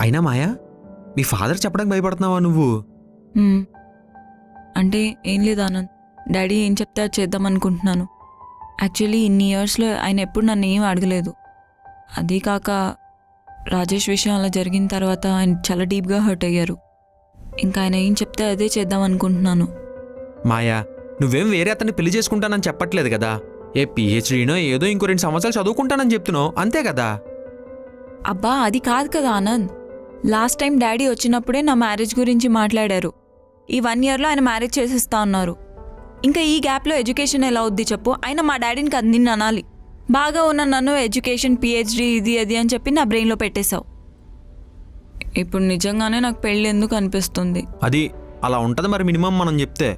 అయినా మాయా, మీ ఫాదర్ చెప్పడానికి భయపడుతున్నావా నువ్వు? అంటే ఏం లేదు ఆనంద్, డాడీ ఏం చెప్తే అది చేద్దాం అనుకుంటున్నాను. యాక్చువల్లీ ఇన్ని ఇయర్స్లో ఆయన ఎప్పుడు నన్ను ఏం అడగలేదు. అదీ కాక రాజేష్ విషయం అలా జరిగిన తర్వాత ఆయన చాలా డీప్గా హర్ట్ అయ్యారు. ఇంకా ఆయన ఏం చెప్తే అదే చేద్దాం అనుకుంటున్నాను. మాయా, నువ్వేం వేరే అతన్ని పెళ్లి చేసుకుంటానని చెప్పట్లేదు కదా. ఏ పిహెచ్డీనో ఏదో ఇంకో 2 సంవత్సరాలు చదువుకుంటానని చెప్తున్నావు, అంతే కదా. అబ్బా అది కాదు కదా ఆనంద్, లాస్ట్ టైం డాడీ వచ్చినప్పుడే నా మ్యారేజ్ గురించి మాట్లాడారు. ఈ 1 ఇయర్లో ఆయన మ్యారేజ్ చేసేస్తా అన్నారు. ఇంకా ఈ గ్యాప్లో ఎడ్యుకేషన్ ఎలా అవుద్ది చెప్పు? ఆయన మా డాడీని కాదు నిన్ను అనాలి. బాగా ఉన్న నన్ను ఎడ్యుకేషన్ పిహెచ్డీ ఇది అది అని చెప్పి నా బ్రెయిన్లో పెట్టేశావు. ఇప్పుడు నిజంగానే నాకు పెళ్ళి ఎందుకు అనిపిస్తుంది. అది అలా ఉంటుంది మరి, మినిమం మనం చెప్తే.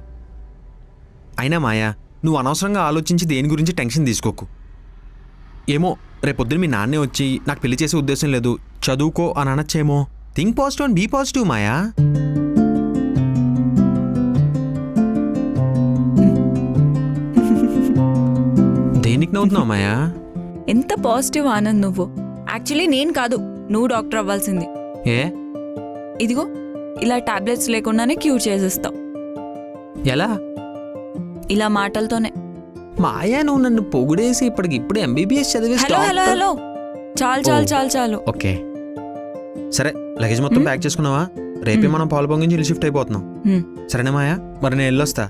అయినా మాయా, నువ్వు అనవసరంగా ఆలోచించి దేని గురించి టెన్షన్ తీసుకోకు. ఏమో రేపొద్దున మీ నాన్నే వచ్చి నాకు పెళ్లి చేసే ఉద్దేశం లేదు, చదువుకో అని అనొచ్చేమో. Think positive and be positive Maya. దేనికి నవ్వుతున్నావు మాయా? ఎంత పాజిటివ్ ఆనంద్ నువ్వు. యాక్చువల్లీ నేను కాదు, నువ్వు డాక్టర్ అవ్వాల్సింది. ఏ? ఇదిగో ఇలా టాబ్లెట్స్ లేకుండానే క్యూర్ చేసేస్తావు. ఎలా? ఇలా మాటలతోనే. మాయా, నువ్వు నన్ను పొగిడేసి ఇప్పటికిప్పుడు ఎంబీబీఎస్ చదివేసి హలో హలో హలో, చాలు చాలు చాలు చాలు. ఓకే సరే, లగేజ్ మొత్తం ప్యాక్ చేసుకున్నావా? రేపే మనం పాలు పొంగించి ఇల్లు షిఫ్ట్ అయిపోతున్నాం. సరేనా మాయా? మరి నేను వెళ్ళొస్తా.